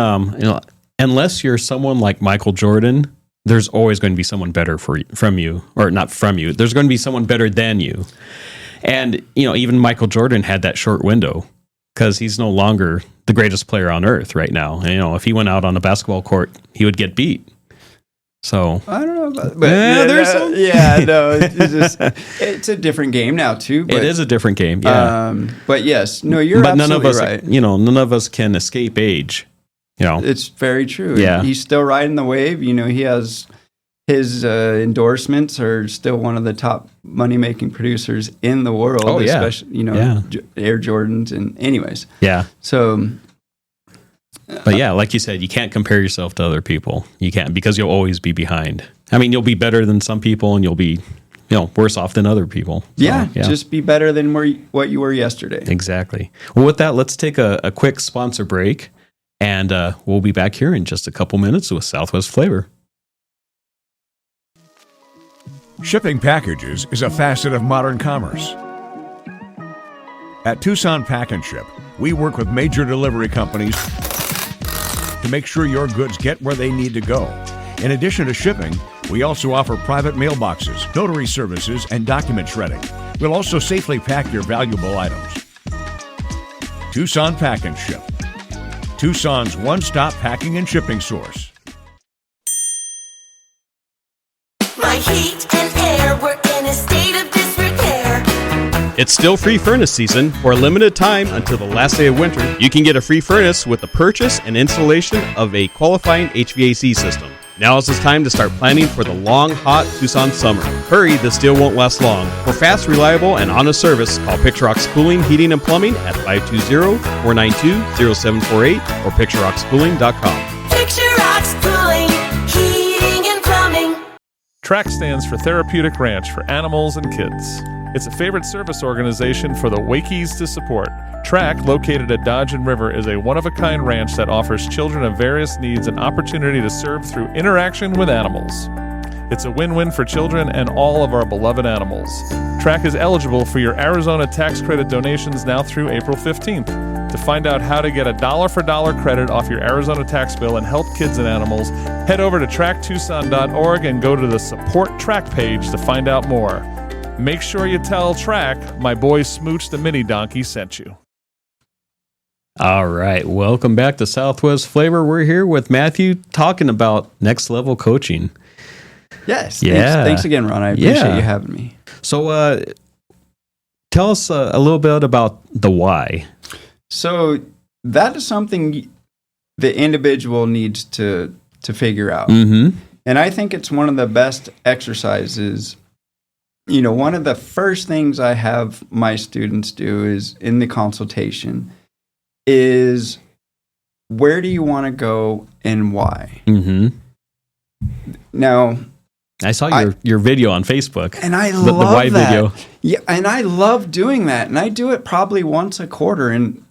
unless you're someone like Michael Jordan, there's always going to be someone better from you, or not from you. There's going to be someone better than you. And, even Michael Jordan had that short window because he's no longer the greatest player on earth right now. And, if he went out on a basketball court, he would get beat. So I don't know about, but no, it's a different game now too. But, it is a different game. Yeah. But yes, no, you're absolutely right. None of us can escape age. It's very true. Yeah. He's still riding the wave. He has his endorsements are still one of the top money-making producers in the world. Oh, yeah. Especially, Air Jordans and anyways. Yeah. So, but yeah, like you said, you can't compare yourself to other people. You can't, because you'll always be behind. I mean, you'll be better than some people and you'll be, worse off than other people. So, just be better than what you were yesterday. Exactly. Well, with that, let's take a quick sponsor break. And we'll be back here in just a couple minutes with Southwest Flavor. Shipping packages is a facet of modern commerce. At Tucson Pack and Ship, we work with major delivery companies to make sure your goods get where they need to go. In addition to shipping, we also offer private mailboxes, notary services, and document shredding. We'll also safely pack your valuable items. Tucson Pack and Ship, Tucson's one-stop packing and shipping source. My heat and air were in a state of disrepair. It's still free furnace season. For a limited time until the last day of winter, you can get a free furnace with the purchase and installation of a qualifying HVAC system. Now is the time to start planning for the long, hot Tucson summer. Hurry, this deal won't last long. For fast, reliable, and honest service, call Pictureox Cooling, Heating, and Plumbing at 520-492-0748 or pictureoxcooling.com. Pictureox Cooling, Heating and Plumbing. TRAC stands for Therapeutic Ranch for Animals and Kids. It's a favorite service organization for the Wakies to support. TRAC, located at Dodge and River, is a one-of-a-kind ranch that offers children of various needs an opportunity to serve through interaction with animals. It's a win-win for children and all of our beloved animals. TRAC is eligible for your Arizona tax credit donations now through April 15th. To find out how to get a dollar-for-dollar credit off your Arizona tax bill and help kids and animals, head over to TRACTucson.org and go to the Support TRAC page to find out more. Make sure you tell TRAC my boy Smooch the Mini Donkey sent you. All right. Welcome back to Southwest Flavor. We're here with Matthew talking about next level coaching. Yes. Yeah. Thanks again, Ron. I appreciate you having me. So tell us a little bit about the why. So that is something the individual needs to figure out. Mm-hmm. And I think it's one of the best exercises. One of the first things I have my students do is in the consultation is where do you want to go and why? Mm-hmm. Now, I saw your video on Facebook, and I love the why that. video. Yeah, and I love doing that, and I do it probably once a quarter. And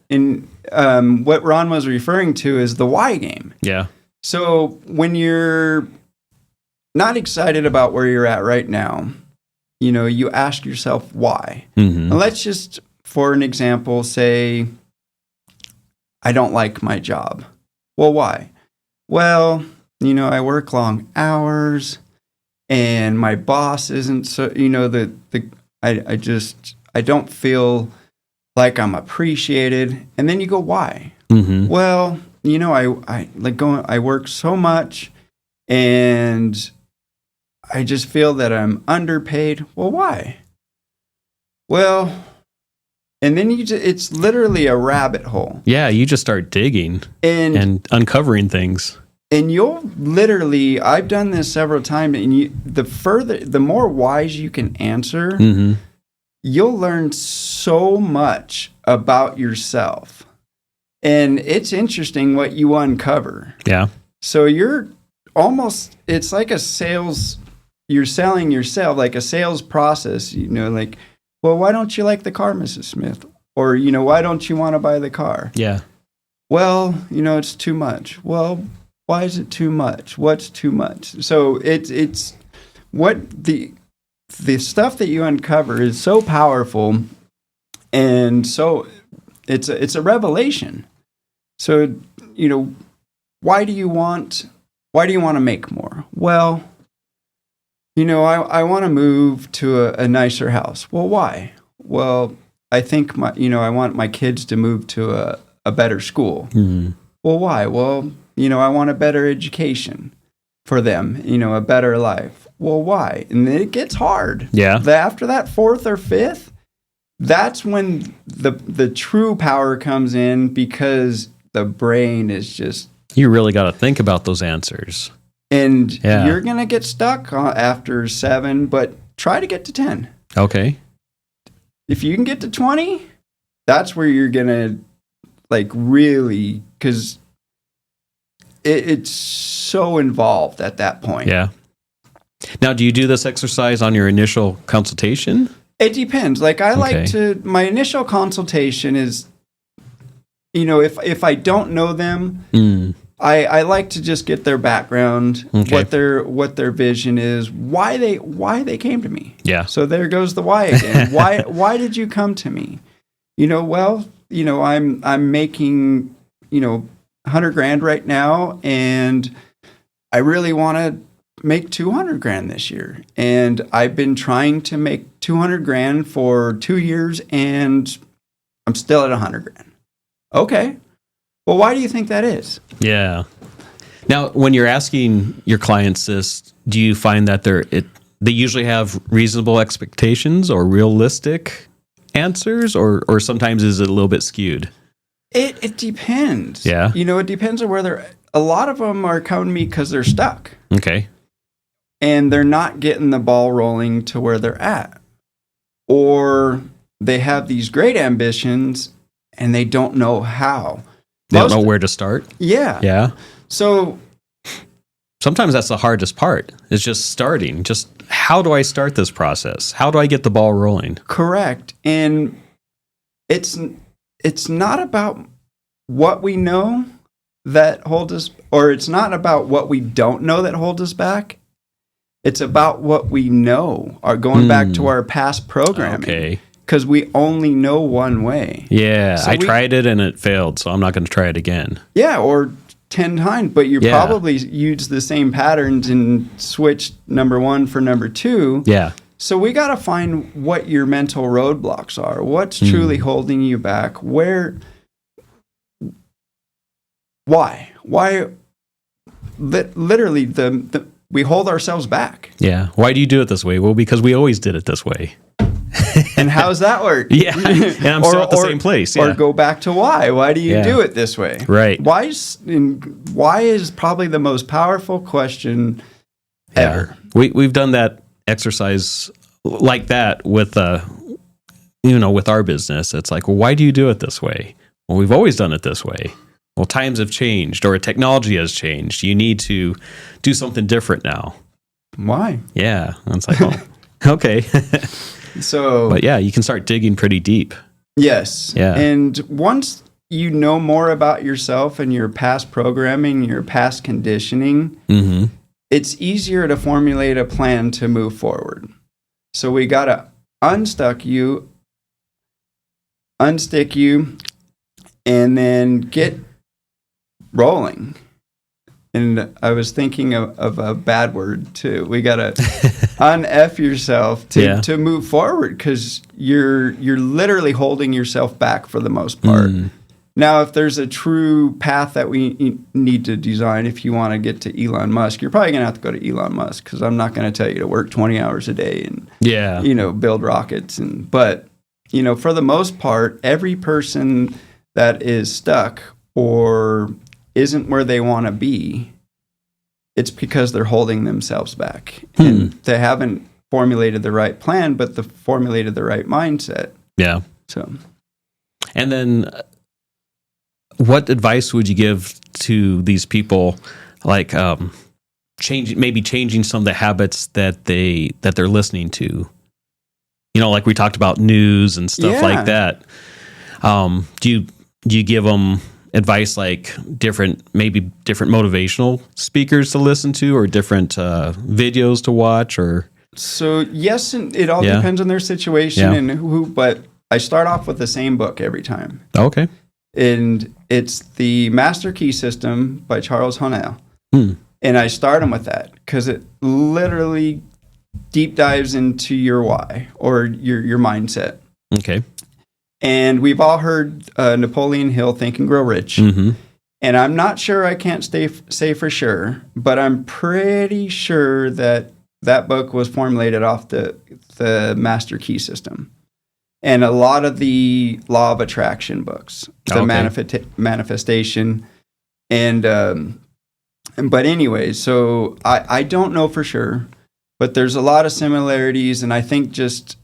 what Ron was referring to is the why game. Yeah. So when you're not excited about where you're at right now, you ask yourself why. Mm-hmm. Now let's just, for an example, say, I don't like my job. Well, why? Well, I work long hours and my boss isn't so, I don't feel like I'm appreciated. And then you go, why? Mm-hmm. Well, I work so much and I just feel that I'm underpaid. Well, why? Well, and then it's literally a rabbit hole. Yeah, you just start digging and uncovering things. And you'll literally, I've done this several times, and the more whys you can answer, mm-hmm. you'll learn so much about yourself. And it's interesting what you uncover. Yeah. So it's like a sales, you're selling yourself, like a sales process, well, why don't you like the car, Mrs. Smith? Or, why don't you want to buy the car? Yeah. Well, it's too much. Well, why is it too much? What's too much? So it's what the stuff that you uncover is so powerful, and so it's a revelation. So, why do you want to make more? Well, I want to move to a nicer house. Well, why? Well, I think I want my kids to move to a better school. Well, why? Well, I want a better education for them, a better life. Well, why? And it gets hard. Yeah. After that fourth or fifth, that's when the true power comes in, because the brain is just... You really got to think about those answers. And you're going to get stuck after 7, but try to get to 10. Okay. If you can get to 20, that's where you're going to really, because it's so involved at that point. Yeah. Now, do you do this exercise on your initial consultation? It depends. My initial consultation is, if I don't know them, I like to just get their background, what their vision is, why they came to me. Yeah. So there goes the why again. Why did you come to me? I'm making, $100,000 right now, and I really want to make $200,000 this year. And I've been trying to make $200,000 for 2 years, and I'm still at $100,000. Okay. Well, why do you think that is? Yeah. Now, when you're asking your clients this, do you find that they usually have reasonable expectations or realistic answers, or sometimes is it a little bit skewed? It depends. Yeah. It depends on where they're... A lot of them are coming to me because they're stuck. Okay. And they're not getting the ball rolling to where they're at. Or they have these great ambitions and they don't know how. They don't know where to start? Yeah. Yeah. So sometimes that's the hardest part. It's just starting. Just how do I start this process? How do I get the ball rolling? Correct. And it's not about what we know that holds us, or it's not about what we don't know that holds us back. It's about what we know, are going back to our past programming. Okay. Because we only know one way. Yeah, So I tried it and it failed, so I'm not going to try it again. Yeah, or 10 times, but you probably used the same patterns and switched number 1 for number 2. Yeah. So we got to find what your mental roadblocks are. What's truly holding you back? Why? Literally, we hold ourselves back. Yeah. Why do you do it this way? Well, because we always did it this way. And how's that work? Yeah. And I'm still at the same place. Yeah. Or go back to why. Why do you do it this way? Right. Why is probably the most powerful question ever. We've done that exercise like that with with our business. It's like, well, why do you do it this way? Well, we've always done it this way. Well, times have changed, or technology has changed. You need to do something different now. Why? Yeah. And it's like, oh, okay. So, but yeah, you can start digging pretty deep. Yes. Yeah. And once you know more about yourself and your past programming, your past conditioning, it's easier to formulate a plan to move forward. So we got to unstick you, and then get rolling. And I was thinking of a bad word too. We got to un-F yourself to move forward, because you're literally holding yourself back for the most part. Now, if there's a true path that we need to design, if you want to get to Elon Musk, you're probably going to have to go to Elon Musk, because I'm not going to tell you to work 20 hours a day and build rockets. But for the most part, every person that is stuck or isn't where they want to be, it's because they're holding themselves back. And they haven't formulated the right plan, but they formulated the right mindset. Yeah. So, and then what advice would you give to these people, like changing some of the habits that they're listening to? Like we talked about news and stuff like that. Do you give them advice like different motivational speakers to listen to, or different videos to watch, or? So yes, and it all depends on their situation and who, but I start off with the same book every time. Okay. And it's the Master Key System by Charles Honnell. And I start them with that, because it literally deep dives into your why or your mindset. Okay. And we've all heard Napoleon Hill, Think and Grow Rich. Mm-hmm. And I'm not sure, I can't say for sure, but I'm pretty sure that book was formulated off the Master Key System. And a lot of the Law of Attraction books, the manifestation. And, but anyways, so I don't know for sure, but there's a lot of similarities. And I think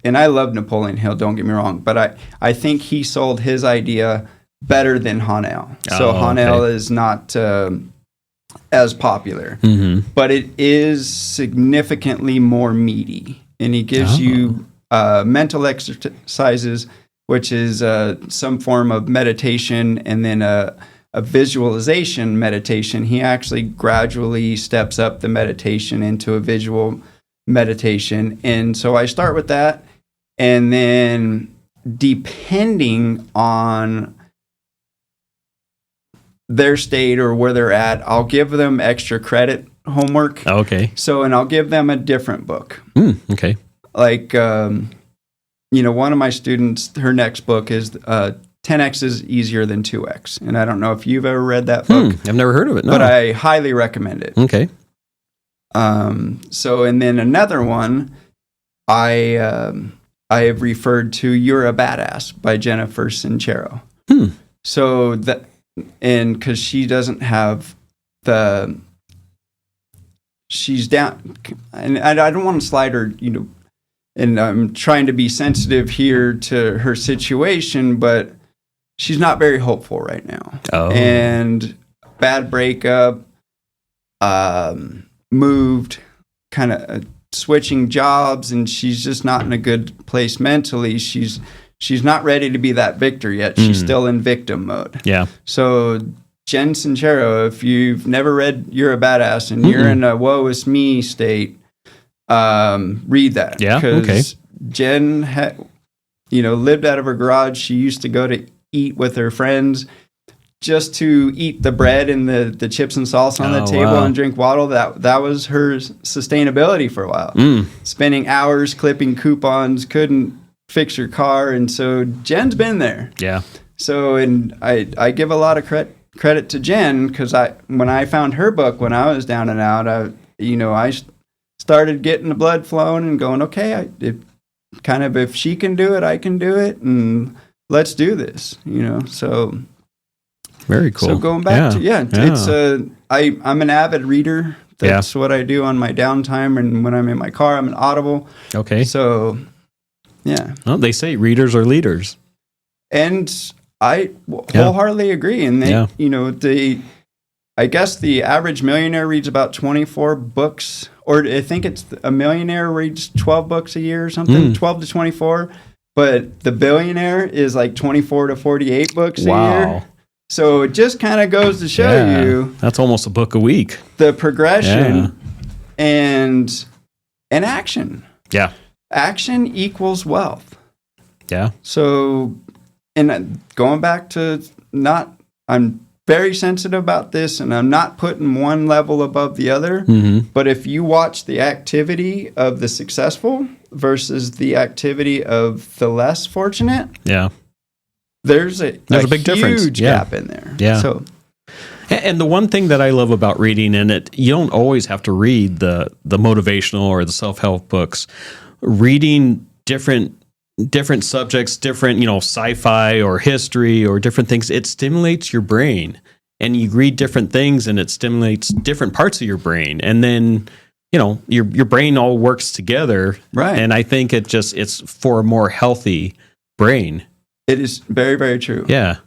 and I love Napoleon Hill, don't get me wrong, but I think he sold his idea better than Hanel. So Hanel is not as popular, but it is significantly more meaty. And he gives you mental exercises, which is some form of meditation, and then a visualization meditation. He actually gradually steps up the meditation into a visual meditation. And so I start with that, and then depending on their state or where they're at, I'll give them extra credit homework. Okay. So, and I'll give them a different book. Okay. Like, one of my students, her next book is 10X is Easier Than 2X. And I don't know if you've ever read that book. I've never heard of it, no. But I highly recommend it. Okay. So, and then another one, I have referred to You're a Badass by Jennifer Sincero. So that, and because she doesn't have she's down, and I don't want to slide her, and I'm trying to be sensitive here to her situation, but she's not very hopeful right now. And bad breakup, moved, kind of switching jobs, and she's just not in a good place mentally. She's not ready to be that victor yet. She's still in victim mode. Yeah. So Jen Sincero, if you've never read You're a Badass and you're in a woe is me state, read that. Yeah. Okay. Jen lived out of her garage. She used to go to eat with her friends just to eat the bread and the chips and salsa on the table and drink water. That was her sustainability for a while. Spending hours clipping coupons, couldn't fix her car. And so Jen's been there. Yeah. So, and I give a lot of credit to Jen, because when I found her book when I was down and out, I started getting the blood flowing and going, okay, if she can do it, I can do it, and let's do this, so. Very cool. So going back to, it's I'm an avid reader. That's what I do on my downtime, and when I'm in my car, I'm an Audible. Okay. So, yeah. Well, they say readers are leaders. And I wholeheartedly agree. And I guess the average millionaire reads about 24 books, or I think it's a millionaire reads 12 books a year or something, 12 to 24. But the billionaire is like 24 to 48 books a year. So it just kind of goes to show you. That's almost a book a week. The progression and action. Yeah. Action equals wealth. Yeah. So, and going back to I'm very sensitive about this, and I'm not putting one level above the other. But if you watch the activity of the successful versus the activity of the less fortunate, there's a big difference, huge gap in there. Yeah. So, and the one thing that I love about reading, and you don't always have to read the motivational or the self-help books. Reading different subjects, different, sci-fi or history or different things, it stimulates your brain. And you read different things and it stimulates different parts of your brain. And then, your brain all works together. Right. And I think it's for a more healthy brain. It is very, very true. Yeah.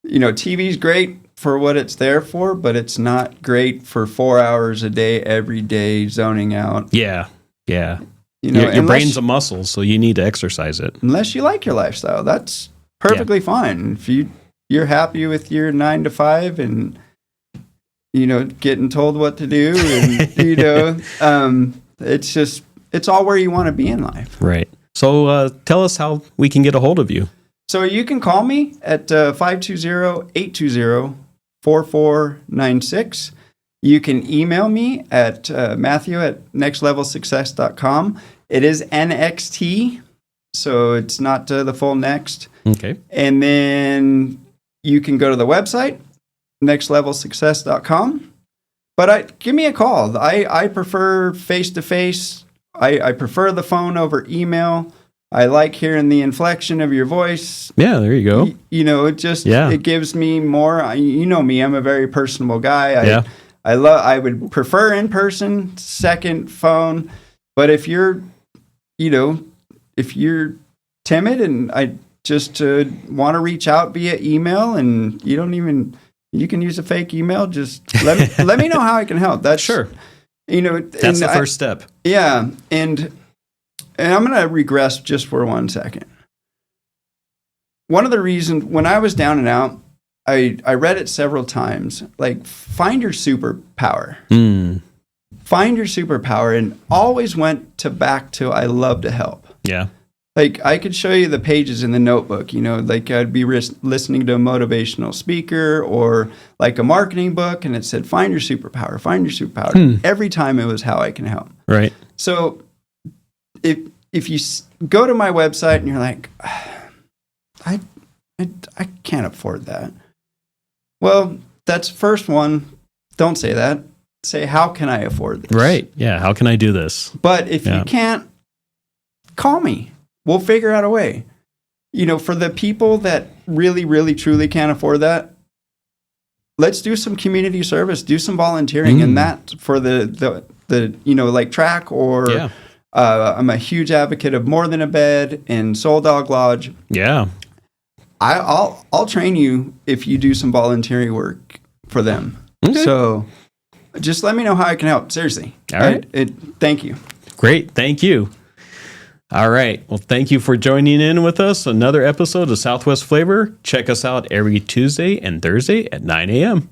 TV's great for what it's there for, but it's not great for 4 hours a day, every day, zoning out. Yeah. Yeah. Your brain's a muscle, so you need to exercise it. Unless you like your lifestyle, that's perfectly fine. If you're happy with your 9 to 5 and, getting told what to do and, it's all where you want to be in life. Right. So tell us how we can get a hold of you. So you can call me at 520-820-4496. You can email me at Matthew@nextlevelsuccess.com. It is NXT, so it's not the full next. Okay. And then you can go to the website, nextlevelsuccess.com. But give me a call. I prefer face-to-face. I prefer the phone over email. I like hearing the inflection of your voice. Yeah, there you go. It gives me more. You know me, I'm a very personable guy. I would prefer in person, second phone. But if you're timid and I just want to reach out via email and you can use a fake email, just let me know how I can help. That's sure. That's the first step. Yeah. And I'm going to regress just for 1 second. One of the reasons when I was down and out, I read it several times, like find your superpower. Find your superpower, and always went back to I love to help. Yeah. Like I could show you the pages in the notebook, like I'd be listening to a motivational speaker or like a marketing book, and it said, find your superpower, find your superpower. Every time it was how I can help. Right. So if you go to my website and you're like, I can't afford that. Well, that's first one. Don't say that. Say, how can I afford this? Right. Yeah. How can I do this? But if you can't, call me. We'll figure out a way. For the people that really, really, truly can't afford that, let's do some community service, do some volunteering, and that for the like track or I'm a huge advocate of More Than a Bed and Soul Dog Lodge. Yeah. I'll train you if you do some voluntary work for them. Okay. So just let me know how I can help. Seriously. All right. Thank you. Great. Thank you. All right. Well, thank you for joining in with us. Another episode of Southwest Flavor. Check us out every Tuesday and Thursday at 9 a.m.